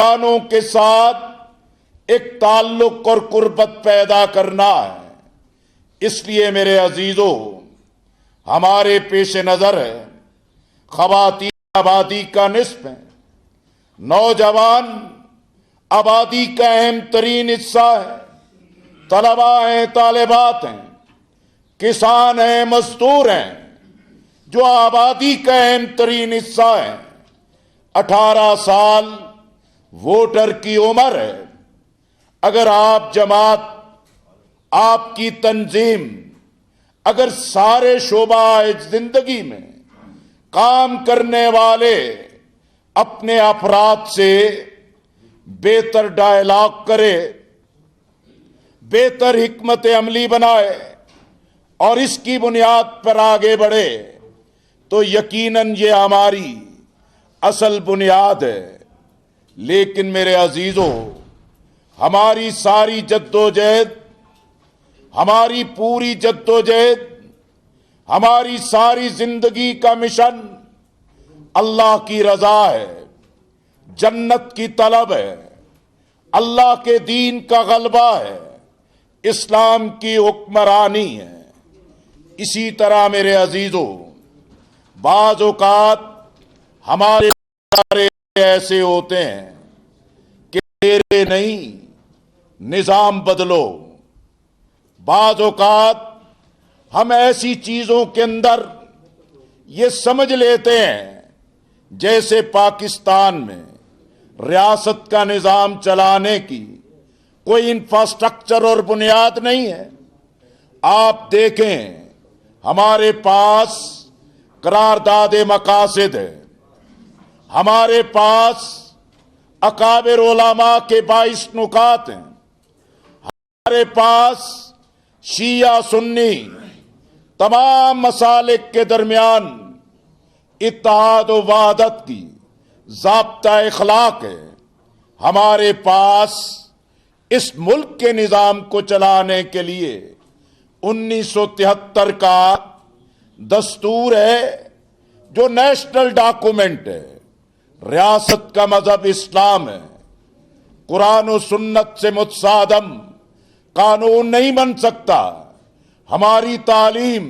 مسلمانوں کے ساتھ ایک تعلق اور قربت پیدا کرنا ہے۔ اس لیے میرے عزیزوں، ہمارے پیش نظر ہے خواتین آبادی کا نصف ہیں، نوجوان آبادی کا اہم ترین حصہ ہے، طلباء ہیں، طالبات ہیں، کسان ہیں، مزدور ہیں، جو آبادی کا اہم ترین حصہ ہے۔ 18 سال ووٹر کی عمر ہے۔ اگر آپ جماعت، آپ کی تنظیم، اگر سارے شعبہ زندگی میں کام کرنے والے اپنے افراد سے بہتر ڈائلاگ کرے، بہتر حکمت عملی بنائے اور اس کی بنیاد پر آگے بڑھے، تو یقیناً یہ ہماری اصل بنیاد ہے۔ لیکن میرے عزیزوں، ہماری ساری جدوجہد، ہماری پوری جدوجہد، ہماری ساری زندگی کا مشن اللہ کی رضا ہے، جنت کی طلب ہے، اللہ کے دین کا غلبہ ہے، اسلام کی حکمرانی ہے۔ اسی طرح میرے عزیزوں، بعض اوقات ہمارے ادارے ایسے ہوتے ہیں کہ تیرے نہیں، نظام بدلو۔ بعض اوقات ہم ایسی چیزوں کے اندر یہ سمجھ لیتے ہیں جیسے پاکستان میں ریاست کا نظام چلانے کی کوئی انفراسٹرکچر اور بنیاد نہیں ہے۔ آپ دیکھیں، ہمارے پاس قرارداد مقاصد ہے، ہمارے پاس اکابر علماء کے 22 نکات ہیں، ہمارے پاس شیعہ سنی تمام مسالک کے درمیان اتحاد و وحدت کی ضابطہ اخلاق ہے۔ ہمارے پاس اس ملک کے نظام کو چلانے کے لیے 1973 کا دستور ہے، جو نیشنل ڈاکومنٹ ہے۔ ریاست کا مذہب اسلام ہے، قرآن و سنت سے متصادم قانون نہیں بن سکتا۔ ہماری تعلیم،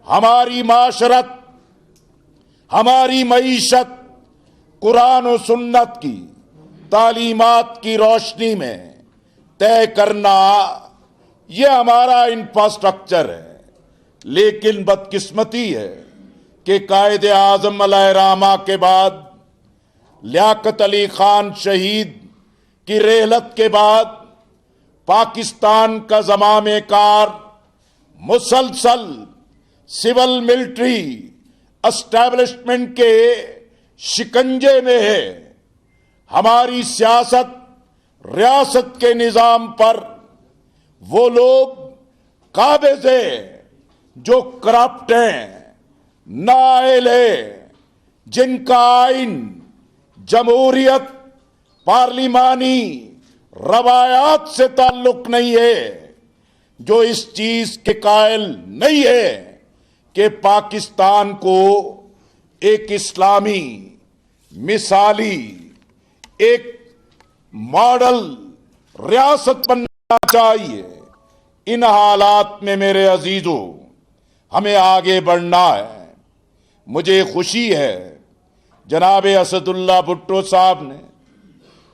ہماری معاشرت، ہماری معیشت قرآن و سنت کی تعلیمات کی روشنی میں طے کرنا، یہ ہمارا انفراسٹرکچر ہے۔ لیکن بدقسمتی ہے کہ قائد اعظم علیہ الرحمہ کے بعد، لیاقت علی خان شہید کی رحلت کے بعد، پاکستان کا زمام کار مسلسل سول ملٹری اسٹیبلشمنٹ کے شکنجے میں ہے۔ ہماری سیاست، ریاست کے نظام پر وہ لوگ قابض ہیں جو کرپٹ ہیں، نااہل ہیں، جن کا آئین، جمہوریت، پارلیمانی روایات سے تعلق نہیں ہے، جو اس چیز کے قائل نہیں ہے کہ پاکستان کو ایک اسلامی، مثالی، ایک ماڈل ریاست بننا چاہیے۔ ان حالات میں میرے عزیزوں، ہمیں آگے بڑھنا ہے۔ مجھے خوشی ہے جناب اسد اللہ بھٹو صاحب نے،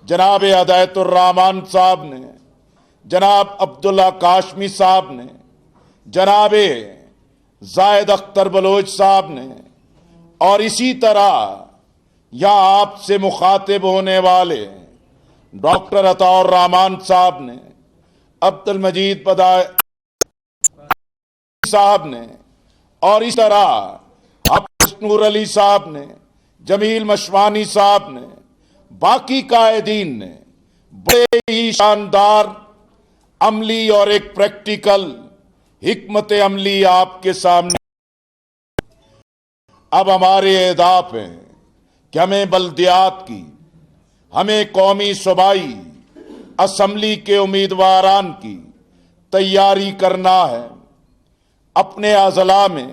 جناب ہدایت الرحمان صاحب نے، جناب عبداللہ کاشمی صاحب نے، جناب زاہد اختر بلوچ صاحب نے، اور اسی طرح یہاں آپ سے مخاطب ہونے والے ڈاکٹر عطاء الرحمان صاحب نے، عبد المجید بدائی صاحب نے، اور اس طرح نور علی صاحب نے، جمیل مشوانی صاحب نے، باقی قائدین نے بڑے ہی شاندار عملی اور ایک پریکٹیکل حکمت عملی آپ کے سامنے۔ اب ہمارے اہداف ہیں کہ ہمیں بلدیات کی، ہمیں قومی صوبائی اسمبلی کے امیدواران کی تیاری کرنا ہے۔ اپنے اضلاع میں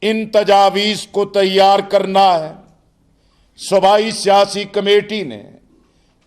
ان تجاویز کو تیار کرنا ہے۔ صوبائی سیاسی کمیٹی نے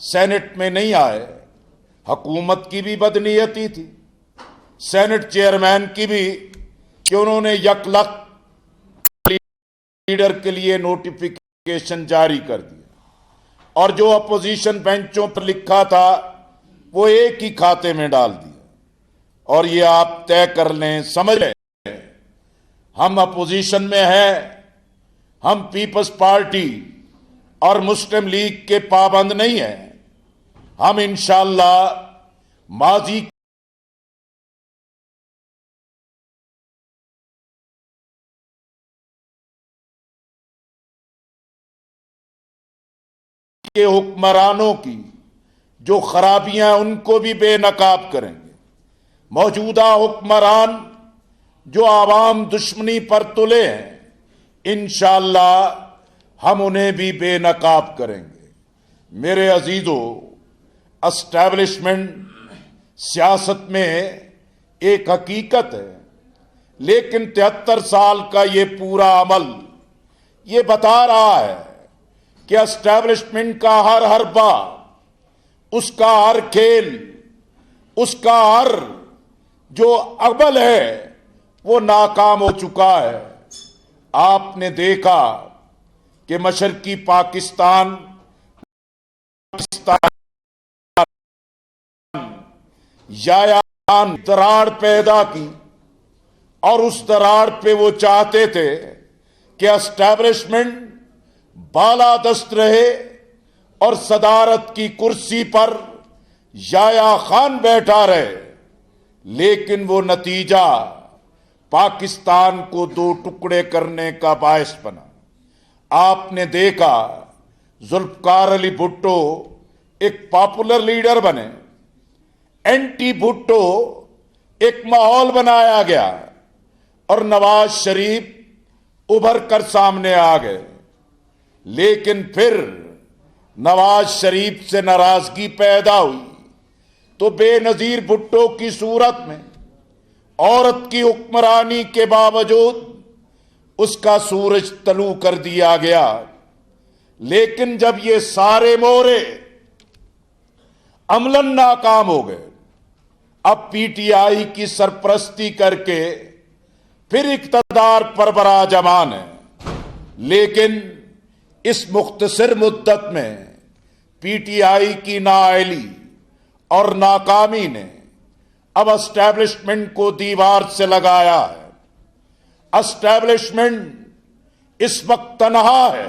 سینٹ میں نہیں آئے، حکومت کی بھی بدنیتی تھی، سینٹ چیئرمین کی بھی، کہ انہوں نے یک لخت لیڈر کے لیے نوٹیفیکیشن جاری کر دیا، اور جو اپوزیشن بینچوں پر لکھا تھا وہ ایک ہی کھاتے میں ڈال دیا۔ اور یہ آپ طے کر لیں، سمجھ لیں، ہم اپوزیشن میں ہیں، ہم پیپلز پارٹی اور مسلم لیگ کے پابند نہیں ہیں، ہم انشاءاللہ ماضی کے حکمرانوں کی جو خرابیاں ان کو بھی بے نقاب کریں گے، موجودہ حکمران جو عوام دشمنی پر تلے ہیں انشاءاللہ ہم انہیں بھی بے نقاب کریں گے۔ میرے عزیزو، اسٹیبلشمنٹ سیاست میں ایک حقیقت ہے، لیکن 73 سال کا یہ پورا عمل یہ بتا رہا ہے کہ اسٹیبلشمنٹ کا ہر حربہ، اس کا ہر کھیل، اس کا ہر جو عمل ہے وہ ناکام ہو چکا ہے۔ آپ نے دیکھا کہ مشرقی پاکستان یایان دراڑ پیدا کی، اور اس دراڑ پہ وہ چاہتے تھے کہ اسٹیبلشمنٹ بالادست رہے اور صدارت کی کرسی پر یایا خان بیٹھا رہے، لیکن وہ نتیجہ پاکستان کو دو ٹکڑے کرنے کا باعث بنا۔ آپ نے دیکھا ذوالفقار علی بھٹو ایک پاپولر لیڈر بنے، اینٹی بھٹو ایک ماحول بنایا گیا، اور نواز شریف ابھر کر سامنے آ گئے، لیکن پھر نواز شریف سے ناراضگی پیدا ہوئی تو بے نظیر بھٹو کی صورت میں عورت کی حکمرانی کے باوجود اس کا سورج طلوع کر دیا گیا۔ لیکن جب یہ سارے مورے عملاً ناکام ہو گئے، اب پی ٹی آئی کی سرپرستی کر کے پھر اقتدار پر براجمان ہے، لیکن اس مختصر مدت میں پی ٹی آئی کی نااہلی اور ناکامی نے اب اسٹیبلشمنٹ کو دیوار سے لگایا ہے۔ اسٹیبلشمنٹ اس وقت تنہا ہے،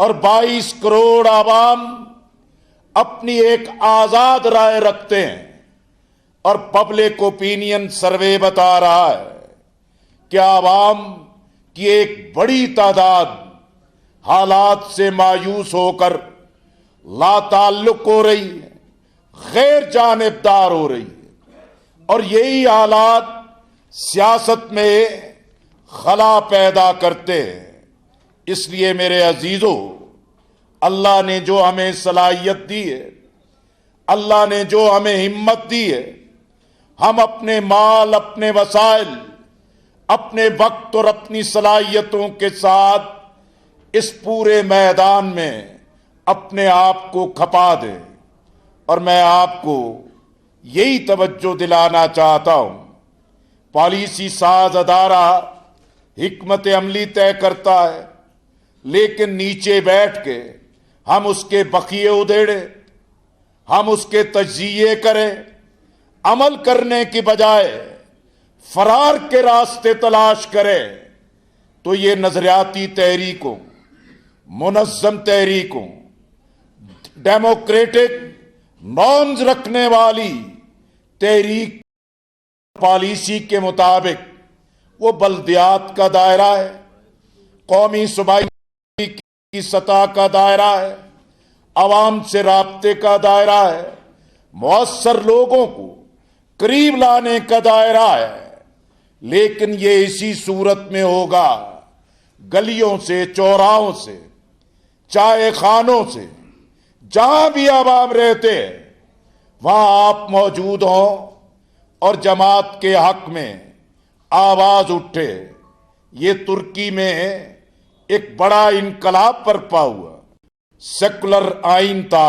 اور 22 کروڑ عوام اپنی ایک آزاد رائے رکھتے ہیں، اور پبلک اوپینین سروے بتا رہا ہے کہ عوام کی ایک بڑی تعداد حالات سے مایوس ہو کر لا تعلق ہو رہی ہے، غیر جانبدار ہو رہی ہے، اور یہی حالات سیاست میں خلا پیدا کرتے ہیں۔ اس لیے میرے عزیزو، اللہ نے جو ہمیں صلاحیت دی ہے، اللہ نے جو ہمیں ہمت دی ہے، ہم اپنے مال، اپنے وسائل، اپنے وقت اور اپنی صلاحیتوں کے ساتھ اس پورے میدان میں اپنے آپ کو کھپا دیں۔ اور میں آپ کو یہی توجہ دلانا چاہتا ہوں، پالیسی ساز ادارہ حکمت عملی طے کرتا ہے، لیکن نیچے بیٹھ کے ہم اس کے بخیے ادھیڑے، ہم اس کے تجزیے کریں، عمل کرنے کی بجائے فرار کے راستے تلاش کریں، تو یہ نظریاتی تحریکوں، منظم تحریکوں، ڈیموکریٹک نارمز رکھنے والی تحریک پالیسی کے مطابق وہ بلدیات کا دائرہ ہے، قومی صوبائی کی سطح کا دائرہ ہے، عوام سے رابطے کا دائرہ ہے، مؤثر لوگوں کو قریب لانے کا دائرہ ہے۔ لیکن یہ اسی صورت میں ہوگا، گلیوں سے، چوراہوں سے، چائے خانوں سے، جہاں بھی عوام رہتے ہیں وہاں آپ موجود ہوں اور جماعت کے حق میں آواز اٹھے۔ یہ ترکی میں ایک بڑا انقلاب برپا ہوا، سیکولر آئین تھا،